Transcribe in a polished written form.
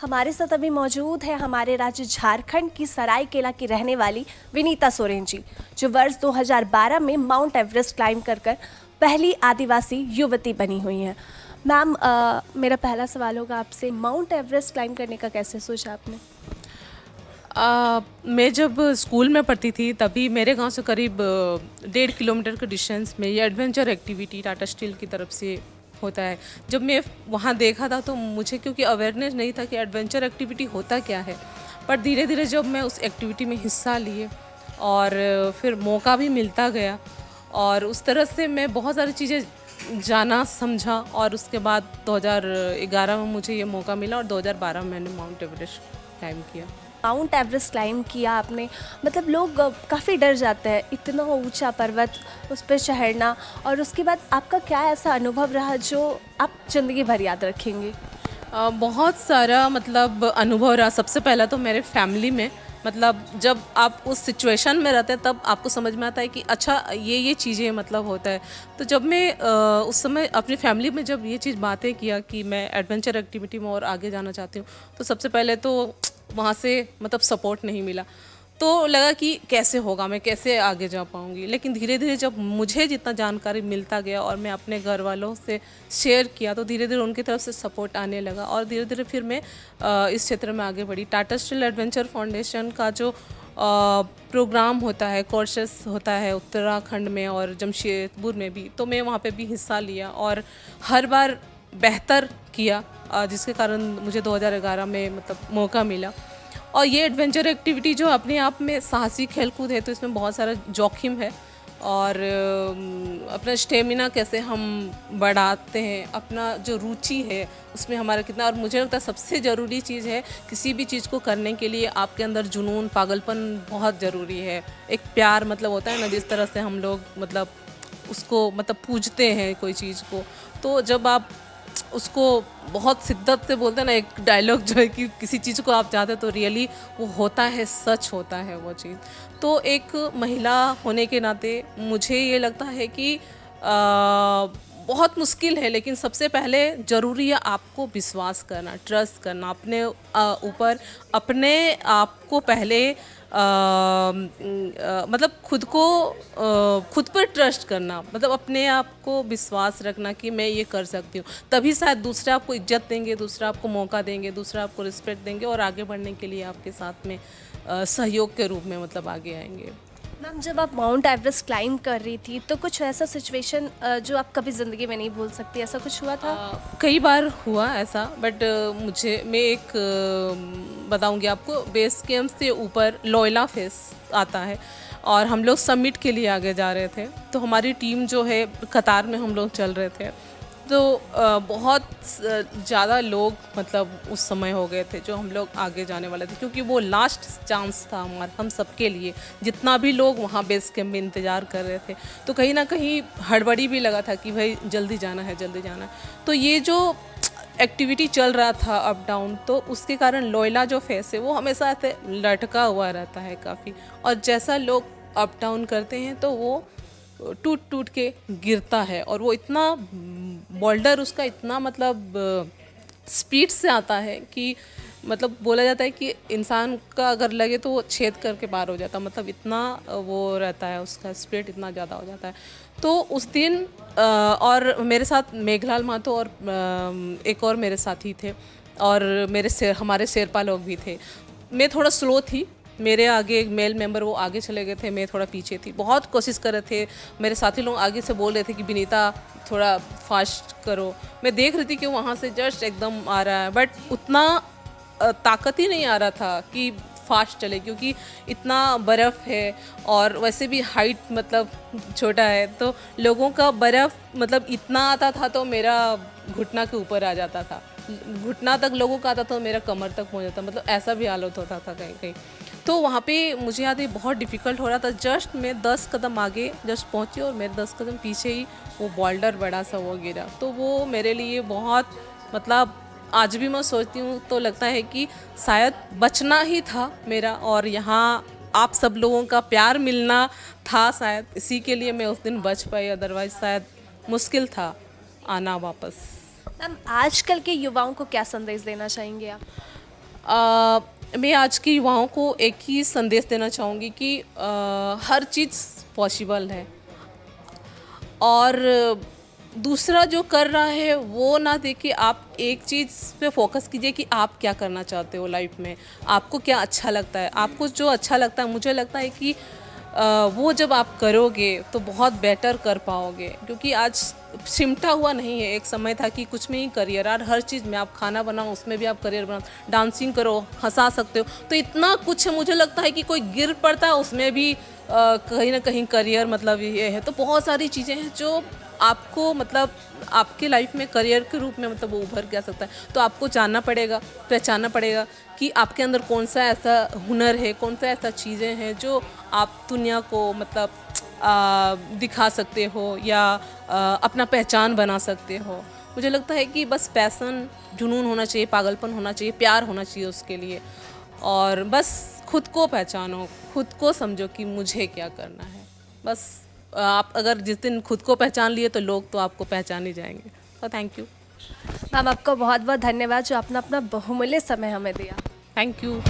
हमारे साथ अभी मौजूद है हमारे राज्य झारखंड की सरायकेला की रहने वाली विनीता सोरेन जी, जो वर्ष 2012 में माउंट एवरेस्ट क्लाइंब कर पहली आदिवासी युवती बनी हुई हैं। मैम, मेरा पहला सवाल होगा आपसे, माउंट एवरेस्ट क्लाइंब करने का कैसे सोचा आपने? मैं जब स्कूल में पढ़ती थी तभी मेरे गांव से करीब 1.5 किलोमीटर के डिस्टेंस में ये एडवेंचर एक्टिविटी टाटा स्टील की तरफ से होता है। जब मैं वहाँ देखा था तो मुझे क्योंकि अवेयरनेस नहीं था कि एडवेंचर एक्टिविटी होता क्या है, पर धीरे धीरे जब मैं उस एक्टिविटी में हिस्सा लिए और फिर मौका भी मिलता गया और उस तरह से मैं बहुत सारी चीज़ें जाना समझा और उसके बाद 2011 में मुझे ये मौका मिला और 2012 में मैंने माउंट एवरेस्ट क्लाइंब किया। माउंट एवरेस्ट क्लाइंब किया आपने, मतलब लोग काफ़ी डर जाते हैं, इतना ऊंचा पर्वत उस पर चढ़ना, और उसके बाद आपका क्या ऐसा अनुभव रहा जो आप ज़िंदगी भर याद रखेंगे? बहुत सारा मतलब अनुभव रहा। सबसे पहला तो मेरे फैमिली में, मतलब जब आप उस सिचुएशन में रहते हैं तब आपको समझ में आता है कि अच्छा ये चीज़ें मतलब होता है। तो जब मैं उस समय अपनी फैमिली में जब ये चीज़ बातें किया कि मैं एडवेंचर एक्टिविटी में और आगे जाना चाहती हूँ, तो सबसे पहले तो वहाँ से मतलब सपोर्ट नहीं मिला। तो लगा कि कैसे होगा, मैं कैसे आगे जा पाऊँगी। लेकिन धीरे धीरे जब मुझे जितना जानकारी मिलता गया और मैं अपने घर वालों से शेयर किया तो धीरे धीरे उनकी तरफ से सपोर्ट आने लगा और धीरे धीरे फिर मैं इस क्षेत्र में आगे बढ़ी। टाटा स्टील एडवेंचर फाउंडेशन का जो प्रोग्राम होता है, कोर्सेस होता है उत्तराखंड में और जमशेदपुर में भी, तो मैं वहाँ पे भी हिस्सा लिया और हर बार बेहतर किया, जिसके कारण मुझे 2011 में मतलब मौका मिला। और ये एडवेंचर एक्टिविटी जो अपने आप में साहसी खेलकूद है, तो इसमें बहुत सारा जोखिम है और अपना स्टेमिना कैसे हम बढ़ाते हैं, अपना जो रुचि है उसमें हमारा कितना, और मुझे लगता है सबसे ज़रूरी चीज़ है किसी भी चीज़ को करने के लिए आपके अंदर जुनून, पागलपन बहुत ज़रूरी है। एक प्यार मतलब होता है ना, जिस तरह से हम लोग मतलब उसको मतलब पूजते हैं कोई चीज़ को, तो जब आप उसको बहुत शिद्दत से बोलते हैं ना, एक डायलॉग जो है कि किसी चीज़ को आप चाहते तो रियली वो होता है, सच होता है वो चीज़। तो एक महिला होने के नाते मुझे ये लगता है कि बहुत मुश्किल है, लेकिन सबसे पहले ज़रूरी है आपको विश्वास करना, ट्रस्ट करना अपने ऊपर, अपने आप को पहले मतलब खुद पर ट्रस्ट करना, मतलब अपने आप को विश्वास रखना कि मैं ये कर सकती हूँ, तभी शायद दूसरे आपको इज्जत देंगे, दूसरा आपको मौका देंगे, दूसरा आपको रिस्पेक्ट देंगे और आगे बढ़ने के लिए आपके साथ में सहयोग के रूप में मतलब आगे आएंगे। मैम, जब आप माउंट एवरेस्ट क्लाइंब कर रही थी तो कुछ ऐसा सिचुएशन जो आप कभी ज़िंदगी में नहीं भूल सकती, ऐसा कुछ हुआ था? कई बार हुआ ऐसा, बट मैं एक बताऊंगी आपको। बेस कैंप से ऊपर लोयला फेस आता है और हम लोग समिट के लिए आगे जा रहे थे, तो हमारी टीम जो है कतार में हम लोग चल रहे थे, तो बहुत ज़्यादा लोग मतलब उस समय हो गए थे जो हम लोग आगे जाने वाले थे, क्योंकि वो लास्ट चांस था हमारा, हम सबके लिए, जितना भी लोग वहाँ बेस कैंप में इंतज़ार कर रहे थे। तो कहीं ना कहीं हड़बड़ी भी लगा था कि भाई जल्दी जाना है, जल्दी जाना है। तो ये जो एक्टिविटी चल रहा था अप डाउन, तो उसके कारण लोयला जो फेस है वो हमेशा ऐसे लटका हुआ रहता है काफ़ी, और जैसा लोग अप डाउन करते हैं तो वो टूट टूट के गिरता है, और वो इतना बोल्डर उसका इतना मतलब स्पीड से आता है कि मतलब बोला जाता है कि इंसान का अगर लगे तो वो छेद करके पार हो जाता, मतलब इतना वो रहता है, उसका स्पीड इतना ज़्यादा हो जाता है। तो उस दिन और मेरे साथ मेघलाल महतो और एक और मेरे साथी थे और हमारे शेरपा लोग भी थे। मैं थोड़ा स्लो थी, मेरे आगे एक मेल मेंबर वो आगे चले गए थे, मैं थोड़ा पीछे थी। बहुत कोशिश कर रहे थे, मेरे साथी लोग आगे से बोल रहे थे कि विनीता थोड़ा फास्ट करो। मैं देख रही थी कि वहाँ से जस्ट एकदम आ रहा है, बट उतना ताकत ही नहीं आ रहा था कि फास्ट चले, क्योंकि इतना बर्फ़ है और वैसे भी हाइट मतलब छोटा है, तो लोगों का बर्फ़ मतलब इतना आता था तो मेरा घुटना के ऊपर आ जाता था, घुटना तक लोगों का आता था तो मेरा कमर तक पहुँच जाता, मतलब ऐसा भी हालत होता था कहीं कहीं। तो वहाँ पे मुझे याद है बहुत डिफ़िकल्ट हो रहा था। जस्ट मैं 10 कदम आगे जस्ट पहुँची और मेरे 10 कदम पीछे ही वो बोल्डर बड़ा सा वो गिरा। तो वो मेरे लिए बहुत मतलब आज भी मैं सोचती हूँ तो लगता है कि शायद बचना ही था मेरा, और यहाँ आप सब लोगों का प्यार मिलना था शायद, इसी के लिए मैं उस दिन बच पाई, अदरवाइज शायद मुश्किल था आना वापस। मैम, आजकल के युवाओं को क्या संदेश देना चाहेंगे आप? मैं आज के युवाओं को एक ही संदेश देना चाहूँगी कि हर चीज़ पॉसिबल है, और दूसरा जो कर रहा है वो ना देखिए, आप एक चीज़ पे फोकस कीजिए कि आप क्या करना चाहते हो लाइफ में, आपको क्या अच्छा लगता है। आपको जो अच्छा लगता है, मुझे लगता है कि वो जब आप करोगे तो बहुत बेटर कर पाओगे, क्योंकि आज सिमटा हुआ नहीं है। एक समय था कि कुछ में ही करियर, और हर चीज़ में आप खाना बनाओ उसमें भी आप करियर बनाओ, डांसिंग करो, हंसा सकते हो, तो इतना कुछ है। मुझे लगता है कि कोई गिर पड़ता है उसमें भी कहीं ना कहीं करियर मतलब ये है। तो बहुत सारी चीज़ें हैं जो आपको मतलब आपके लाइफ में करियर के रूप में मतलब वो उभर के आ सकता है। तो आपको जानना पड़ेगा, पहचानना पड़ेगा कि आपके अंदर कौन सा ऐसा हुनर है, कौन सा ऐसा चीज़ें हैं जो आप दुनिया को मतलब दिखा सकते हो, या अपना पहचान बना सकते हो। मुझे लगता है कि बस पैसन, जुनून होना चाहिए, पागलपन होना चाहिए, प्यार होना चाहिए उसके लिए, और बस खुद को पहचानो, खुद को समझो कि मुझे क्या करना है। बस आप अगर जिस दिन खुद को पहचान लिए तो लोग तो आपको पहचान ही जाएंगे। तो थैंक यू। मैम आपका बहुत बहुत धन्यवाद जो आपने अपना बहुमूल्य समय हमें दिया। Thank you.